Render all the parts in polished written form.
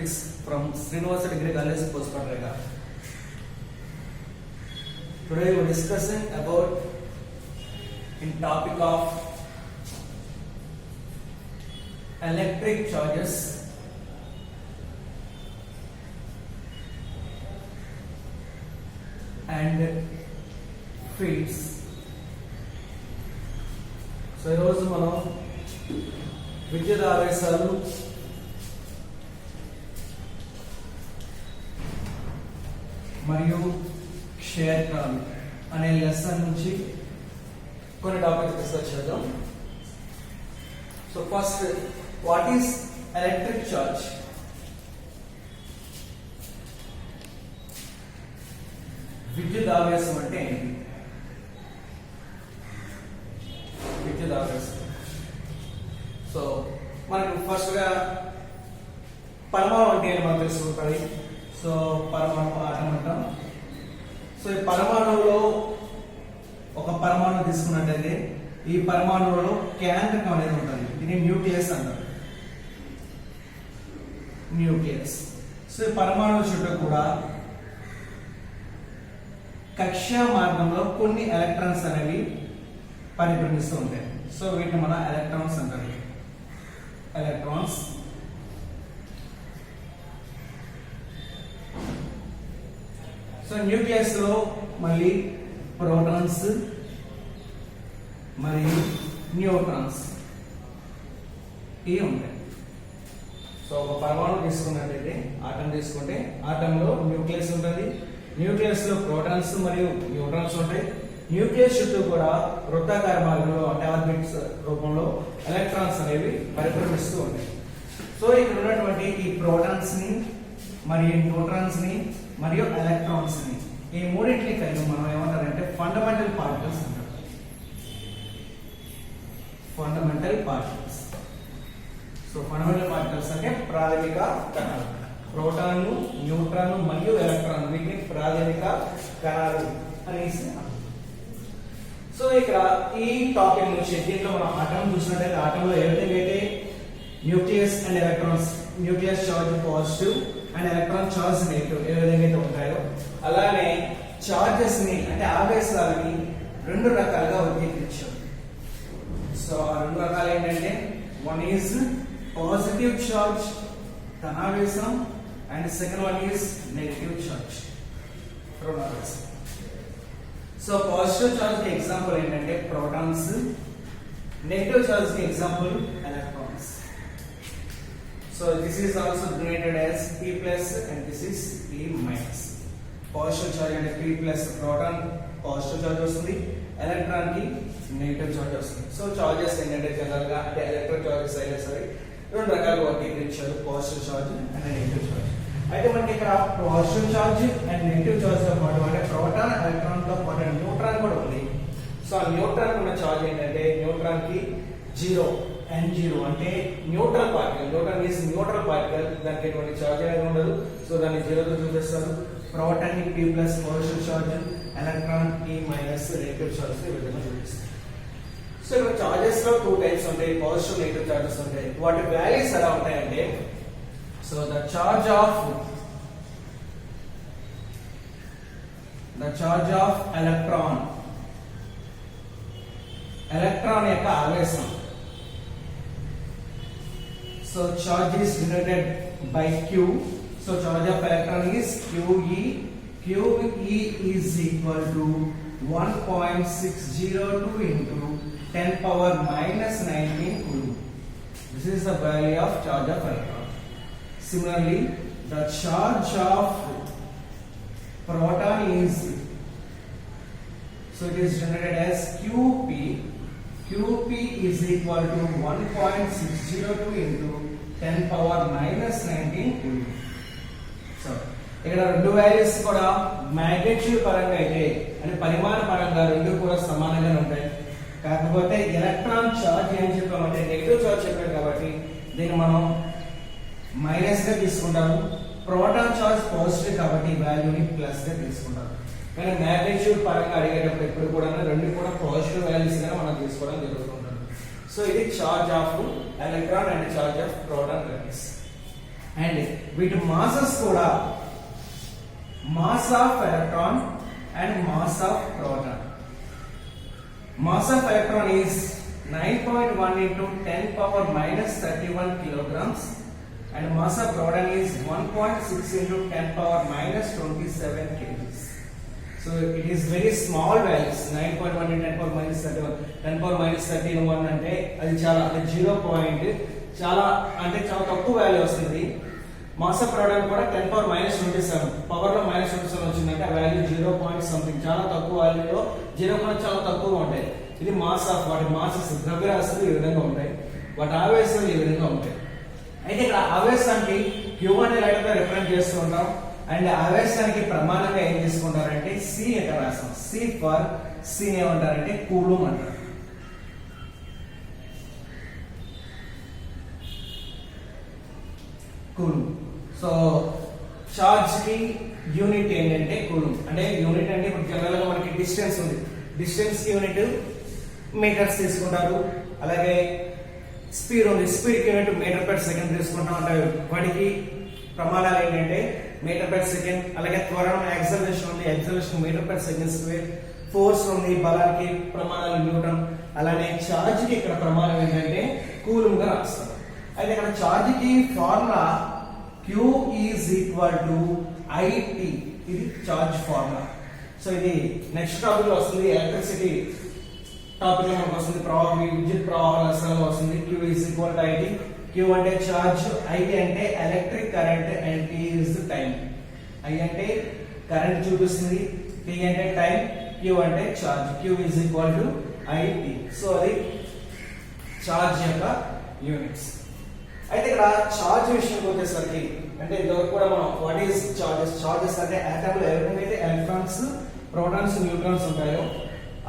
Physics from Srinivasa Degree College, Postpatrika. Today we are discussing about in topic of electric charges and fields. So ఈరోజు మనం విద్యుత్ ఆవేశాలు మరియు క్షేత్రాలు అనే lesson నుంచి కొన్ని టాపిక్స్ డిస్కస్ చేద్దాం. So first, what is electric charge? విద్యుత్ ఆవేశం అంటే ఏంటి? విద్యుత్ ఆవేశం. సో మనకు ఫస్ట్ గా పరమాణు అంటే ఏంటి మనకు తెలుసుకుంటుంది. సో పరమాణు ఆటం అంటాం. సో ఈ పరమాణువులో ఒక పరమాణు తీసుకున్నట్టయితే ఈ పరమాణువులో కేంద్రకం అనేది ఉంటుంది. దీన్ని న్యూక్లియస్ అంటారు. న్యూక్లియస్. సో ఈ పరమాణువు చుట్టూ కూడా కక్ష్య మార్గంలో కొన్ని ఎలక్ట్రాన్స్ అనేవి పరిభ్రమిస్తూ ఉంటాయి. సో వీటిని మన ఎలక్ట్రాన్స్ అంటారు. ఎలక్ట్రాన్స్. సో న్యూక్లియస్ లో మళ్ళీ ప్రోటాన్స్ మరియు న్యూట్రాన్స్ ఇవి ఉంటాయి. సో ఒక పరమాణు తీసుకున్నట్లయితే ఆటం తీసుకుంటే ఆటంలో న్యూక్లియస్ ఉంటుంది. న్యూక్లియస్ లో ప్రోటాన్స్ మరియు న్యూట్రాన్స్ ఉంటాయి. న్యూక్లియస్ చుట్టూ కూడా వృత్తాకార మార్గంలో అంటే ఆర్బిట్స్ రూపంలో ఎలక్ట్రాన్స్ అనేవి పరిభ్రమిస్తూ ఉంటాయి. సో ఇక్కడ ఉన్నటువంటి ఈ ప్రోటాన్స్ ని మరియు న్యూట్రాన్స్ ని మరియు ఎలక్ట్రాన్స్ ని ఈ మూడింటిని కలిగి మనం ఏమంటారంటే ఫండమెంటల్ పార్టికల్స్ అంటారు. Fundamental particles. So fundamental particles అంటే ప్రాథమిక కణాలు. ప్రోటాన్, న్యూట్రాన్ మరియు ఎలక్ట్రాన్ వీటిని ప్రాథమిక కణాలు అనేసి. సో ఇక్కడ ఈ టాపిక్ నుంచి దీంట్లో మనం ఆటం చూసినట్లయితే ఆటంలో ఏదైతే nucleus and electrons, nucleus charge positive and electron charge negative ఏ విధంగా అయితే ఉంటాయో అలానే చార్జెస్ ని అంటే ఆవేశాలని రెండు రకాలుగా వర్గీకరించారు. సో ఆ రెండు రకాలు ఏంటంటే వన్ ఈజ్ పాజిటివ్ చార్జ్ ధనావేశం and second one is negative charge రుణావేశం. సో పాజిటివ్ చార్జ్ కి ఎగ్జాంపుల్ ఏంటంటే ప్రోటాన్స్, నెగిటివ్ చార్జ్ కి example electrons. So this is also denoted as P plus and this is P minus. Positive charge అంటే P plus proton positive charge వస్తుంది, electron కి negative charge వస్తుంది. So charges ఏంటంటే general గా అంటే electric charges అయినా సరే రెండు రకాలుగా వర్గీకరించారు, positive charge and negative charge. అయితే మనకి ఇక్కడ positive charge and negative charge తో పాటు అంటే ప్రోటాన్, ఎలక్ట్రాన్ తో పాటు న్యూట్రాన్ కూడా ఉంది. సో ఆ న్యూట్రాన్ ఉన్న చార్జ్ ఏంటంటే న్యూట్రాన్ కి 0 N0 అంటే neutral particle. Neutron is neutral particle, దానికి ఎటువంటి చార్జ్ అనేది ఉండదు. సో దాన్ని 0 తో చూపిస్తారు. ప్రోటాన్ కి P plus positive charge, electron కి మైనస్ నెగటివ్ చార్జ్ ఈ విధంగా చూపిస్తారు. సో ఇక్కడ చార్జెస్ లో టూ టైప్స్ ఉంటాయి, పాజిటివ్ నెగటివ్ చార్జెస్ ఉంటాయి. వాటి వాల్యూస్ ఎలా ఉంటాయంటే so the charge of electron, electron యొక్క ఆవేశం. So charge is denoted by Q. So charge of electron is QE. QE is equal to 1.602 into 10 power minus 19 coulomb. This is the value of charge of electron. Similarly, the charge of proton is, so it is denoted as QP. QP is equal to 1.602 into 10 power minus 19 coulomb. So ఇక్కడ రెండు values కూడా magnitude పరంగా అయితే అంటే పరిమాణ పరంగా రెండు కూడా సమానంగా ఉంటాయి. కాకపోతే ఎలక్ట్రాన్ చార్జ్ ఏం చెప్పామంటే నెగటివ్ చార్జ్ చెప్పారు కాబట్టి దీన్ని మనం మైనస్ గా తీసుకుంటాము. ప్రోటాన్ చార్జ్ పాజిటివ్ కాబట్టి వాల్యూని ప్లస్ గా తీసుకుంటాము. కానీ మ్యాగ్నిట్యూడ్ పరంగా అడిగేటప్పుడు ఎప్పుడు కూడా రెండు కూడా పాజిటివ్ వాల్యూస్ గా మనం తీసుకోవడం జరుగుతుంటుంది. సో ఇది charge of electron and charge of proton values. And వీటి మాసెస్ కూడా mass of electron and mass of proton. Mass of electron is 9.1 into 10 power minus 31 kilograms and mass of proton is 1.6 into 10 power minus 27 kgs. So it is very small values. 9.1 into 10 power minus 31, 10 power minus 31 అంటే అది చాలా అంటే 0. చాలా అంటే చాలా తక్కువ value వస్తుంది. Mass of proton కూడా 10 power minus 27 పవర్ లో minus 27 వచ్చిందంటే ఆ వాల్యూ 0. సంథింగ్ చాలా తక్కువ వాల్యూలో 0 కన్నా చాలా తక్కువగా ఉంటాయి. ఇది మాస్ ఆఫ్ వాటి మాసెస్ ద్రవ్యరాశులు ఈ విధంగా ఉంటాయి, వాటి ఆవేశాలు ఈ విధంగా ఉంటాయి. అయితే ఇక్కడ ఆవేశానికి Q అనే లెటర్తో రిప్రజెంట్ చేస్తూ ఉంటాం. అండ్ ఆవేశానికి ప్రమాణంగా ఏం తీసుకుంటారంటే C ఇక్కడ రాస్తాం. C ఫర్ C ఏమంటారంటే కూలుమ్ అంటారు. కూలుమ్. సో చార్జ్ కి యూనిట్ ఏంటంటే కూలుమ్. అంటే యూనిట్ అంటే ఇప్పుడు జనరల్ గా మనకి డిస్టెన్స్ ఉంది, డిస్టెన్స్ కి యూనిట్ మీటర్స్ తీసుకుంటారు. అలాగే స్పీడ్ ఉంది, స్పీడ్ కి యూనిట్ మీటర్ పర్ సెకండ్ తీసుకుంటాం. అంటే వాటికి ప్రమాణాలు ఏంటంటే మీటర్ పర్ సెకండ్. అలాగే త్వరణం యాక్సలరేషన్ ఉంది, acceleration metre per second square. Force ఉంది, బలానికి ప్రమాణాలు న్యూటన్. అలానే చార్జ్ కి ఇక్కడ ప్రమాణం ఏంటంటే కూలుమ్ గా రాస్తారు. అయితే ఇక్కడ చార్జ్ కి formula Q is equal to IT. ఇది చార్జ్ ఫార్ములా. సో ఇది నెక్స్ట్ టాపిక్ లో వస్తుంది, ఎలక్ట్రిసిటీ టాపిక్ లో మనకు వస్తుంది, విద్యుత్ ప్రవాహాల అసలు వస్తుంది. Q is equal to IT. Q అంటే చార్జ్, I అంటే electric current and T is time. I అంటే కరెంట్ చూపిస్తుంది, T అంటే టైం, Q అంటే charge. Q is equal to IT. So అది చార్జ్ యొక్క యూనిట్స్. అయితే ఇక్కడ చార్జ్ విషయానికి వచ్చేసరికి అంటే ఇంతవరకు కూడా మనం వాట్ ఈస్ చార్జెస్. చార్జెస్ అంటే ఆటమ్ లో ఎవరికైతే ఎలక్ట్రాన్స్, ప్రోటాన్స్, న్యూట్రాన్స్ ఉంటాయో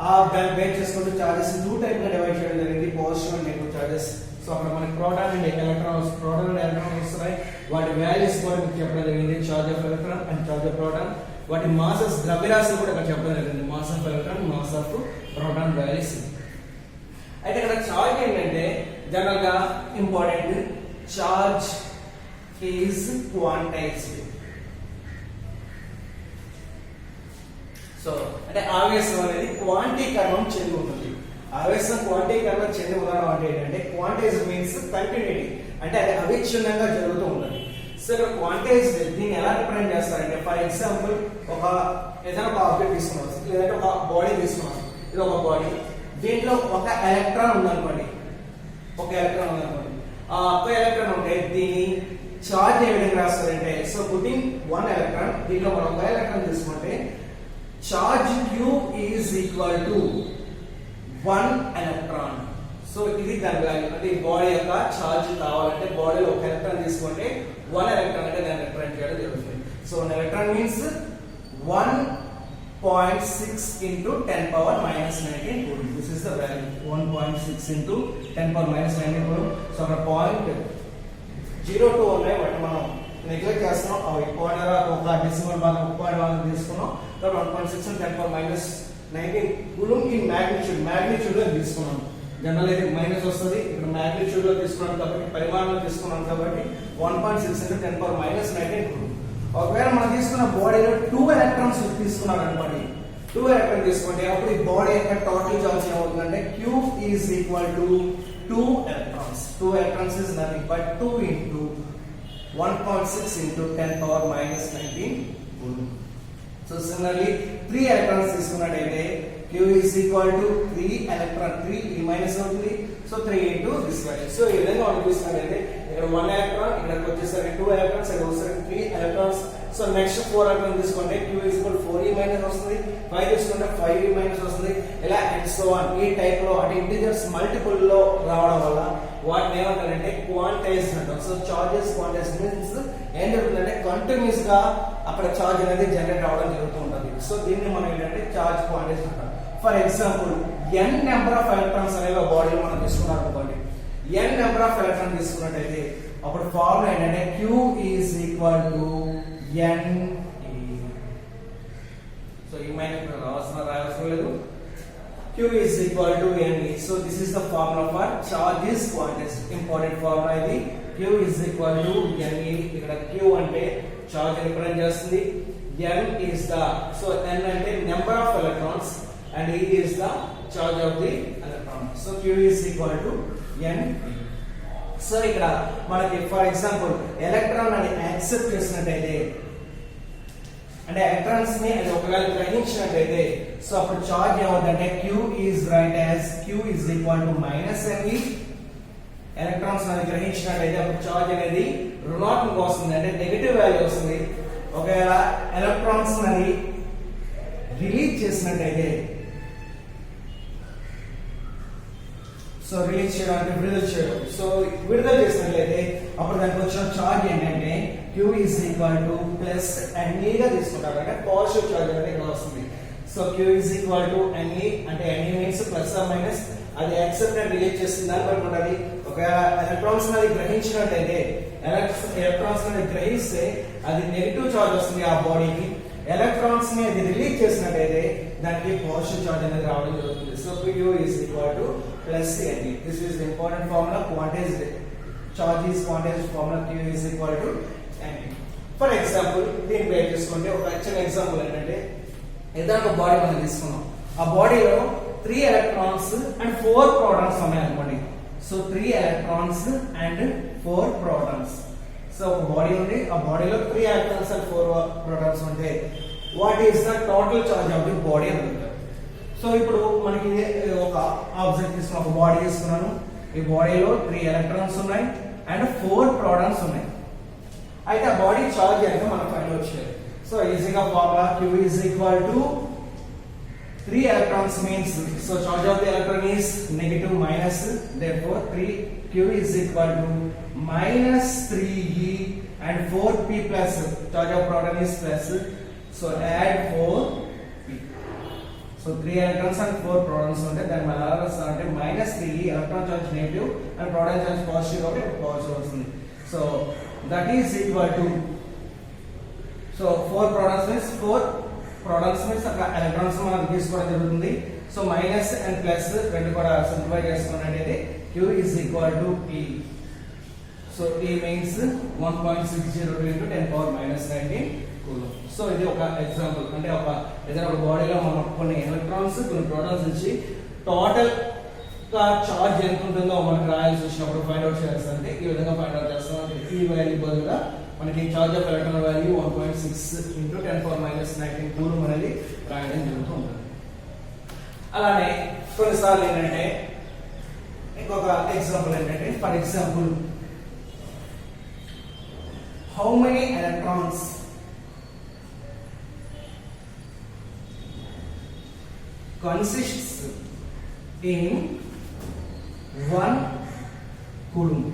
ఆ దాన్ని బేస్ చేసుకుంటూ చార్జెస్ 2 టైప్ గా డివైడ్ చేయడం జరిగింది, positive and negative charges. So అక్కడ మనకి proton and electrons, proton and electron వస్తున్నాయి. వాటి వాల్యూస్ కూడా మీకు చెప్పడం జరిగింది, charge of electron and charge of proton. వాటి మాసెస్ ద్రవ్యరాశులు కూడా ఇక్కడ చెప్పడం జరిగింది, mass of electron, mass of proton values. అయితే ఇక్కడ చార్జ్ ఏంటంటే జనరల్ గా important, charge is quantised. So అంటే ఆవేశం అనేది క్వాంటీకరణం చెంది ఉంటుంది. ఆవేశం క్వాంటీకరణం చెంది ఉదాహరణ అంటే ఏంటంటే క్వాంటైజ్డ్ మీన్స్ కంటిన్యూటీ, అంటే అది అవిచ్ఛిన్నంగా జరుగుతూ ఉంటుంది. సో ఇక్కడ క్వాంటైజ్డ్ దీన్ని ఎలా రిప్రజెంట్ చేస్తారంటే ఫర్ ఎగ్జాంపుల్ ఏదైనా ఒక ఆబ్జెక్ట్ తీసుకున్నాం, లేదంటే ఒక బాడీ తీసుకున్నాం. ఇది ఒక బాడీ, దీంట్లో ఒక ఎలక్ట్రాన్ ఉందనుకోండి, ఒక ఎలక్ట్రాన్ ఉందనుకోండి. ఆ ఒక్క ఎలక్ట్రాన్ ఉంటే దీన్ని చార్జ్ ఏ విధంగా రాస్తారంటే సో పుట్టింగ్ 1 ఎలక్ట్రాన్, దీంట్లో మనం ఒక ఎలక్ట్రాన్ తీసుకుంటే charge Q is equal to 1 electron. So ఇది దాని వాల్యూ. అంటే ఈ బాడీ యొక్క చార్జ్ కావాలంటే బాడీలో ఒక ఎలక్ట్రాన్ తీసుకుంటే 1 ఎలక్ట్రాన్ అంటే దాన్ని రిప్రజెంట్ చేయడం జరుగుతుంది. So 1 electron means 1.6 into 10 power minus 19 coulomb. This is the value 1.6 into 10 power minus 19 coulomb. So our point 02 ఉన్నాయి, బట్ మనం నెగ్లెక్ట్ చేస్తున్నాం. అవి పాయింట్ ఒక డెసిమల్ భాగం 1.1 తీసుకున్నాం. కాబట్టి 1.6 into 10 power minus 19 coulomb ఈ మ్యాగ్నిట్యూడ్ లో తీసుకున్నాం. జనరల్ అయితే మైనస్ వస్తుంది, ఇక్కడ మ్యాగ్నిట్యూడ్ లో తీసుకున్నాం కాబట్టి పరిమాణంలో తీసుకున్నాం కాబట్టి 1.6 into 10 power minus 19 coulomb. ఒకవేళ మనం తీసుకున్న బాడీలో 2 ఎలక్ట్రాన్స్ తీసుకున్నాం అనుకోండి, 2 ఎలక్ట్రాన్ తీసుకుంటే అప్పుడు ఈ బాడీ యొక్క టోటల్ చార్జ్ ఏమవుతుందంటే Q is equal to 2 electrons. 2 electrons is nothing but 2 into 1.6 into 10 power minus 19 coulomb. So similarly 3 electrons తీసుకున్నట్లయితే Q is equal to 3 electron, 3 ఈ మైనస్ అవుతుంది. So 3 into this value. So ఈ విధంగా మనం చూసినట్లయితే ఇక్కడ 1 electron, ఇక్కడికి వచ్చేసరికి 2 electrons, ఇక్కడ వచ్చేసరికి 3 electrons. సో నెక్స్ట్ 4 electron తీసుకుంటే Q is equal to 4e minus వస్తుంది, 5 తీసుకుంటే 5e మైనస్ వస్తుంది. ఇలా అండ్ సో ఆన్ ఈ టైప్ లో అంటే ఇంటిజర్స్ మల్టిపుల్ లో రావడం వల్ల వాటిని ఏమంటారంటే క్వాంటైజ్డ్ అంటాం. సో చార్జెస్ క్వాంటైజ్డ్ మీన్స్ ఏం జరుగుతుందంటే కంటిన్యూస్ గా అక్కడ చార్జ్ అనేది జనరేట్ అవ్వడం జరుగుతూ ఉంటుంది. సో దీన్ని మనం ఏంటంటే చార్జ్ క్వాంటైజ్డ్ అంటాం. For example n number of electrons అనేవి బాడీలో మనం తీసుకున్నాం అనుకోండి, n నెంబర్ ఆఫ్ ఎలక్ట్రాన్ తీసుకున్నట్టయితే అప్పుడు ఫార్ములా ఏంటంటే Q is equal to n. So ఈ మైనస్ రావాల్సిన లేదు, Q is equal to NE. So this is the formula for charge is quantity. Important formula ఇది. Q is equal to NE. ఇక్కడ Q అంటే charge represent చేస్తుంది. N is the, so N అంటే number of electrons and E is the charge of the electron. So Q is equal to NE. So ఇక్కడ మనకి for example electron అని accept చేసినట్టయితే అంటే electrons ని అది ఒకవేళ గ్రహించినట్టయితే సో అప్పుడు చార్జ్ ఏమవుతుందంటే Q is right as Q is equal to minus NE. Electrons ని గ్రహించినట్టయితే అప్పుడు చార్జ్ అనేది రుణాత్మకంగా వస్తుంది, అంటే నెగటివ్ వాల్యూ వస్తుంది. ఒకవేళ ఎలక్ట్రాన్స్ ని రిలీజ్ చేసినట్టయితే సో రిలీజ్ చేయడం అంటే విడుదల చేయడం, సో విడుదల చేసినట్లయితే అప్పుడు దానికి వచ్చిన చార్జ్ ఏంటంటే Q is equal to plus NE గా తీసుకుంటారు, అంటే పాజిటివ్ చార్జ్ అనేది ఇక్కడ వస్తుంది. So Q is equal to NE అంటే NE means plus or minus, అది యాక్సెప్ట్ అండ్ రిలీజ్ చేస్తుంది దాన్ని బట్టి ఉంటుంది. ఒకవేళ ఎలక్ట్రాన్స్ అది గ్రహించినట్లయితే ఎలక్ట్రాన్స్ ని గ్రహిస్తే అది నెగిటివ్ చార్జ్ వస్తుంది ఆ బాడీకి. ఎలక్ట్రాన్స్ ని అది రిలీజ్ చేసినట్లయితే దానికి పాజిటివ్ చార్జ్ అనేది రావడం జరుగుతుంది. So Q is equal to plus NE. This is the important formula. Quantized charge is quantized formula. Q is equal to NE. For example, దీని బేస్ చేసుకుంటే ఒక చిన్న ఎగ్జాంపుల్ ఏంటంటే ఏదైనా ఒక బాడీ మనం తీసుకున్నాం, ఆ బాడీలో 3 ఎలక్ట్రాన్స్ అండ్ 4 ప్రోటాన్స్ ఉన్నాయి అనుకోండి. So 3 electrons and 4 protons. So ఒక బాడీ ఉంది, ఆ బాడీలో 3 ఎలక్ట్రాన్స్ అండ్ 4 ప్రోటాన్స్ ఉంటే what is the total charge of the body అని అంటారు. సో ఇప్పుడు మనకి ఒక ఆబ్జెక్ట్ తీసుకున్న ఒక బాడీ తీసుకున్నాను, ఈ బాడీలో 3 ఎలక్ట్రాన్స్ ఉన్నాయి అండ్ 4 ప్రోటాన్స్ ఉన్నాయి. అయితే ఆ బాడీ చార్జ్ అంటే మనం ఫైండ్ అవుట్ చేయాలి. సో ఈజీగా formula Q is equal to 3 electrons means, so charge of the electron is negative minus, therefore Q is equal to minus 3e and 4p plus, charge of proton is plus, so add 4p. So 3 electrons and 4 protons ఉంటే దాని మళ్ళీ అంటే minus 3e, electron charge negative and proton charge positive కాబట్టి positive వస్తుంది. So that is equal to, so 4 protons means 4 protons means అక్కడ electrons మనం తీసుకోవడం జరుగుతుంది. సో మైనస్ అండ్ ప్లస్ రెండు కూడా సింప్లిఫై చేసుకున్నట్లయితే Q is equal to E. So E means 1.602 into 10 power minus 19 coulomb. So ఇది ఒక ఎగ్జాంపుల్, అంటే ఒక ఏదైనా ఒక బాడీలో మనం కొన్ని ఎలక్ట్రాన్స్ కొన్ని ప్రోటాన్స్ ఇచ్చి టోటల్ గా చార్జ్ ఎంత ఉంటుందో మనకు రాయాల్సి వచ్చినప్పుడు ఫైండ్ అవుట్ చేయాల్సి అంటే ఈ విధంగా ఫైండ్ అవుట్ చేస్తాం. ఈ వాల్యూ బదులుగా మనకి charge of electron value 1.6 into 10 power minus 19 coulomb అనేది రాయడం జరుగుతూ ఉంటుంది. అలానే కొన్నిసార్లు ఏంటంటే ఇంకొక ఎగ్జాంపుల్ ఏంటంటే for example how many electrons consists in 1 coulomb.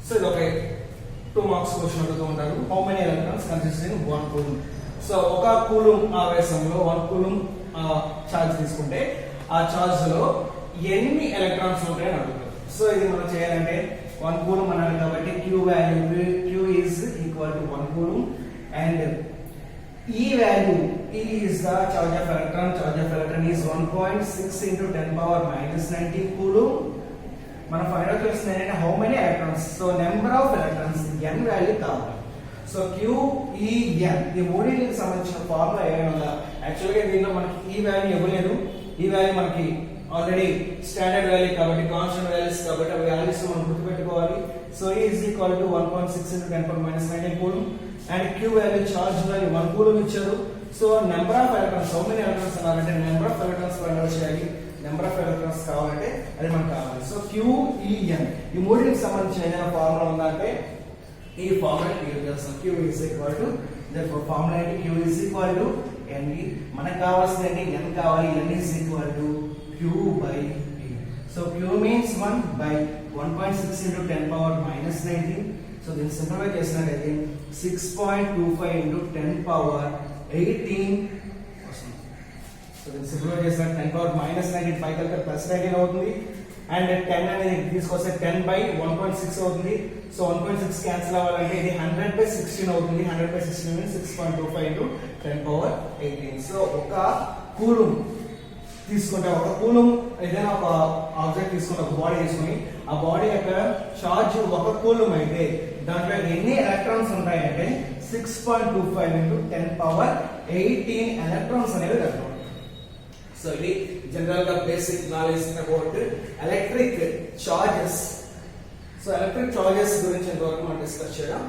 So ఇది ఒక 2 మార్క్స్ క్వశ్చన్ అడుగుతూ ఉంటారు, how many electrons consist in 1 coulomb. So ఒక కూలుంబ్ ఆవేశంలో 1 coulomb చార్జ్ తీసుకుంటే ఆ చార్జ్ లో ఎన్ని ఎలక్ట్రాన్స్ ఉంటాయని అడుగుతారు. సో ఇది మనం చేయాలంటే 1 coulomb అనాలి కాబట్టి Q value Q is equal to 1 coulomb and E value, E is the charge of electron. Charge of electron is 1.6 into 10 power minus 19 coulomb. మనం ఫైండ్ అవుట్ చేస్తుంది ఏంటంటే how many electrons. So number of electrons n value కావాలి. సో Q E n ఈ మూడింటికి సంబంధించిన formula ఏమైనా యాక్చువల్గా దీనిలో మనకి ఈ వాల్యూ ఇవ్వలేదు, ఈ వాల్యూ మనకి ఆల్రెడీ స్టాండర్డ్ వాల్యూ కాబట్టి కాన్స్టెంట్ వాల్యూస్ కాబట్టి ఆ వాల్యూస్ మనం గుర్తుపెట్టుకోవాలి. So E is equal to 1.6 into 10 power minus 19 coulomb and Q value charge value 1 coulomb ఇచ్చారు. So number of electrons how many electrons అన్నారంటే number of electrons find out చేయాలి. Number of electrons కావాలంటే అది మనకు కావాలి. సో Q E n ఈ మూడింటికి సంబంధించిన ఏదైనా ఫార్ములా ఉందంటే ఈ ఫార్ములా యూజ్ చేస్తాం. Q is equal to, therefore formula ఏంటి Q is equal to NE. మనకు కావాల్సింది ఏంటి n కావాలి, n is equal to Q by E. So Q means 1 by 1.6 into 10 power minus 19. So దీన్ని సింప్లిఫై చేసినట్లయితే 6.25 into 10 power 18 వస్తుంది. So దీన్ని simplify చేసిన 10 power minus 19 5 కలిపి ప్లస్ 19 అవుతుంది అండ్ 10 అనేది తీసుకొస్తే 10 by 1.6 అవుతుంది. సో 1.6 క్యాన్సిల్ అవ్వాలంటే ఇది 100 by 16 అవుతుంది. 100 by 16 means 6.25 into 10 power 18. So ఒక కూలుంబ్ తీసుకుంటే ఒక కూలం ఏదైనా ఒక ఆబ్జెక్ట్ తీసుకుని ఒక బాడీ తీసుకుని ఆ బాడీ యొక్క చార్జ్ ఒక కూలం అయితే దాంట్లో ఎన్ని ఎలక్ట్రాన్స్ ఉంటాయంటే 6.25 into 10 power 18 ఎలక్ట్రాన్స్ అనేవి దాంట్లో. సో ఇది జనరల్ గా basic knowledge about electric charges. So electric charges గురించి ఇంతవరకు మనం డిస్కస్ చేయడం